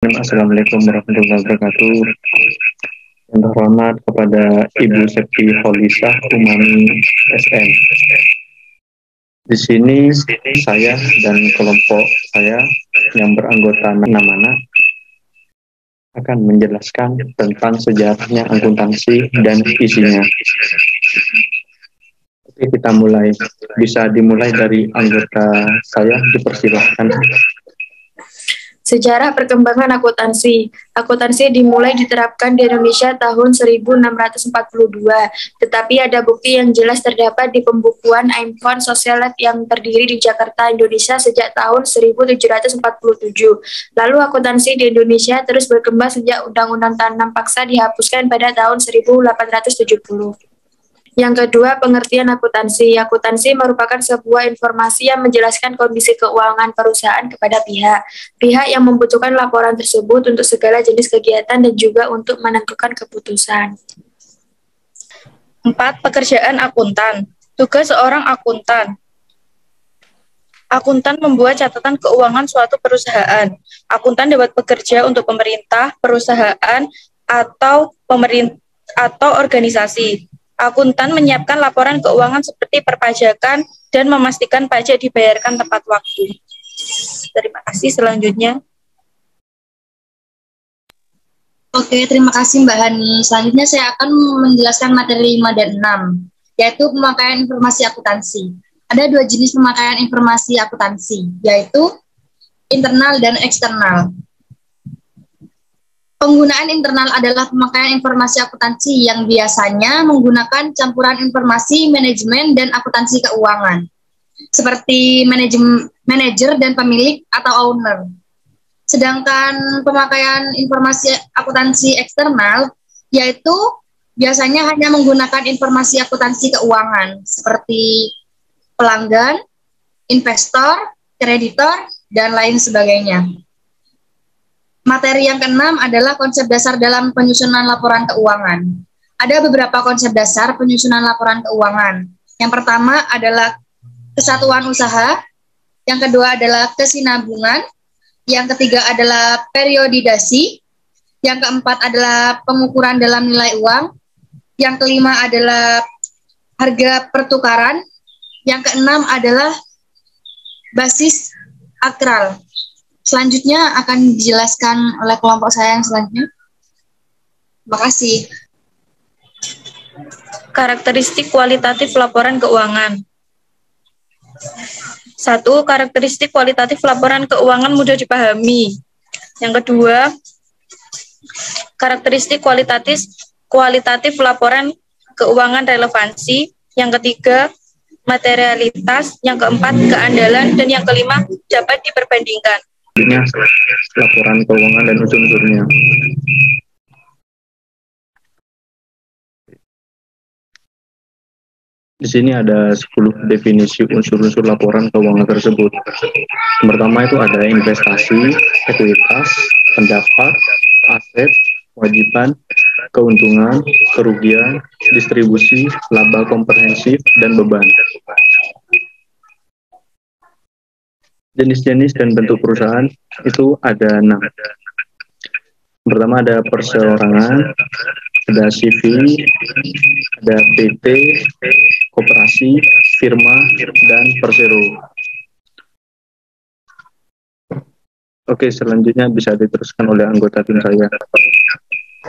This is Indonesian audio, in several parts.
Assalamualaikum warahmatullahi wabarakatuh. Yang terhormat kepada Ibu Septi Holisah Umami SM. Di sini saya dan kelompok saya yang beranggota Namana akan menjelaskan tentang sejarahnya akuntansi dan isinya. Oke, kita mulai. Bisa dimulai dari anggota saya, dipersilahkan. Sejarah perkembangan akuntansi. Akuntansi dimulai diterapkan di Indonesia tahun 1642, tetapi ada bukti yang jelas terdapat di pembukuan Aimfon Sosialet yang terdiri di Jakarta, Indonesia sejak tahun 1747. Lalu akuntansi di Indonesia terus berkembang sejak Undang-Undang Tanam Paksa dihapuskan pada tahun 1870. Yang kedua, pengertian akuntansi. Akuntansi merupakan sebuah informasi yang menjelaskan kondisi keuangan perusahaan kepada pihak yang membutuhkan laporan tersebut untuk segala jenis kegiatan dan juga untuk menentukan keputusan. 4. Pekerjaan akuntan. Tugas seorang akuntan. Akuntan membuat catatan keuangan suatu perusahaan. Akuntan dapat bekerja untuk pemerintah, perusahaan, atau organisasi. Akuntan menyiapkan laporan keuangan seperti perpajakan dan memastikan pajak dibayarkan tepat waktu. Terima kasih. Selanjutnya. Oke, terima kasih Mbak Hani. Selanjutnya saya akan menjelaskan materi 5 dan 6, yaitu pemakaian informasi akuntansi. Ada dua jenis pemakaian informasi akuntansi, yaitu internal dan eksternal. Penggunaan internal adalah pemakaian informasi akuntansi yang biasanya menggunakan campuran informasi manajemen dan akuntansi keuangan, seperti manajer dan pemilik atau owner. Sedangkan pemakaian informasi akuntansi eksternal, yaitu biasanya hanya menggunakan informasi akuntansi keuangan, seperti pelanggan, investor, kreditor, dan lain sebagainya. Materi yang keenam adalah konsep dasar dalam penyusunan laporan keuangan. Ada beberapa konsep dasar penyusunan laporan keuangan. Yang pertama adalah kesatuan usaha, yang kedua adalah kesinambungan, yang ketiga adalah periodisasi, yang keempat adalah pengukuran dalam nilai uang, yang kelima adalah harga pertukaran, yang keenam adalah basis akral. Selanjutnya akan dijelaskan oleh kelompok saya yang selanjutnya. Terima kasih. Karakteristik kualitatif laporan keuangan. 1. Karakteristik kualitatif laporan keuangan mudah dipahami. Yang kedua, karakteristik kualitatif laporan keuangan relevansi. Yang ketiga, materialitas. Yang keempat, keandalan. Dan yang kelima, dapat diperbandingkan. Laporan keuangan dan unsur-unsurnya. Di sini ada 10 definisi unsur-unsur laporan keuangan tersebut. Yang pertama itu ada investasi, ekuitas, pendapat, aset, kewajiban, keuntungan, kerugian, distribusi, laba komprehensif, dan beban. Jenis-jenis dan bentuk perusahaan itu ada 6. Pertama ada perseorangan, ada CV, ada PT, koperasi, firma, dan persero. Oke, selanjutnya bisa diteruskan oleh anggota tim saya.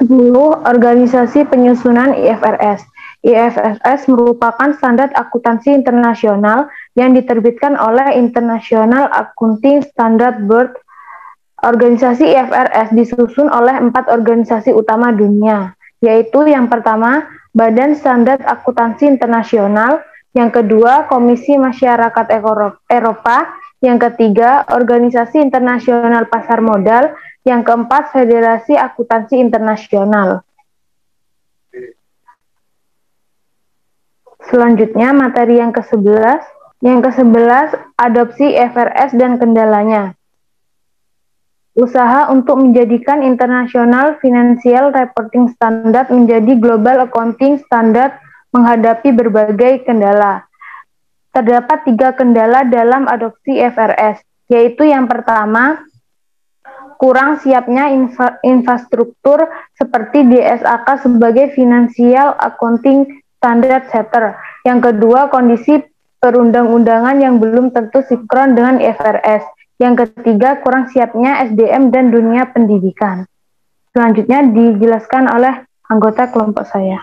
10. Organisasi penyusunan IFRS. IFRS merupakan standar akuntansi internasional yang diterbitkan oleh International Accounting Standard Board. Organisasi IFRS disusun oleh 4 organisasi utama dunia, yaitu yang pertama, Badan Standar Akuntansi Internasional, yang kedua, Komisi Masyarakat Eropa, yang ketiga, Organisasi Internasional Pasar Modal, yang keempat, Federasi Akuntansi Internasional. Selanjutnya, materi yang ke-11. Yang ke-11, adopsi IFRS dan kendalanya. Usaha untuk menjadikan International Financial Reporting Standard menjadi Global Accounting Standard menghadapi berbagai kendala. Terdapat 3 kendala dalam adopsi IFRS, yaitu yang pertama, kurang siapnya infrastruktur seperti DSAK sebagai Financial Accounting Standard Setter. Yang kedua, kondisi perundang-undangan yang belum tentu sinkron dengan IFRS. Yang ketiga, kurang siapnya SDM dan dunia pendidikan. Selanjutnya dijelaskan oleh anggota kelompok saya.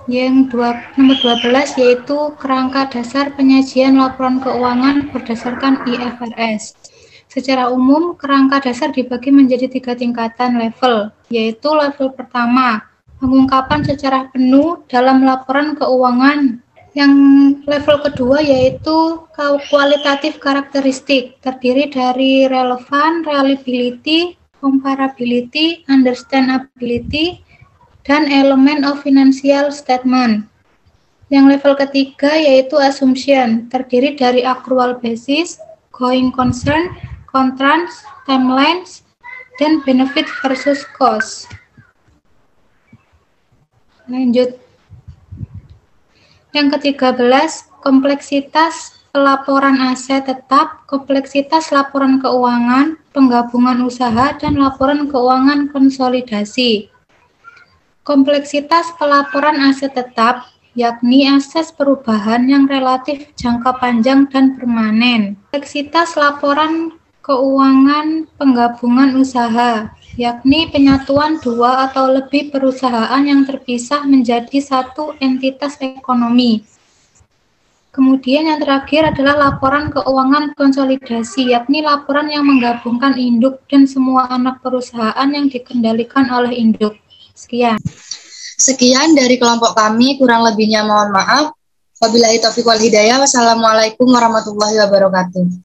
Nomor 12 yaitu kerangka dasar penyajian laporan keuangan berdasarkan IFRS. Secara umum, kerangka dasar dibagi menjadi 3 tingkatan level, yaitu level pertama, pengungkapan secara penuh dalam laporan keuangan. Yang level kedua yaitu kualitatif karakteristik, terdiri dari relevan, reliability, comparability, understandability, dan elemen of financial statement. Yang level ketiga yaitu assumption, terdiri dari accrual basis, going concern, contrast, timelines, dan benefit versus cost. Lanjut. Yang ke-13, kompleksitas pelaporan aset tetap, kompleksitas laporan keuangan, penggabungan usaha, dan laporan keuangan konsolidasi. Kompleksitas pelaporan aset tetap, yakni aset perubahan yang relatif jangka panjang dan permanen. Kompleksitas laporan keuangan penggabungan usaha, yakni penyatuan 2 atau lebih perusahaan yang terpisah menjadi satu entitas ekonomi. Kemudian yang terakhir adalah laporan keuangan konsolidasi, yakni laporan yang menggabungkan induk dan semua anak perusahaan yang dikendalikan oleh induk. Sekian dari kelompok kami, kurang lebihnya mohon maaf. Wabillahi taufiq wal hidayah. Wassalamualaikum warahmatullahi wabarakatuh.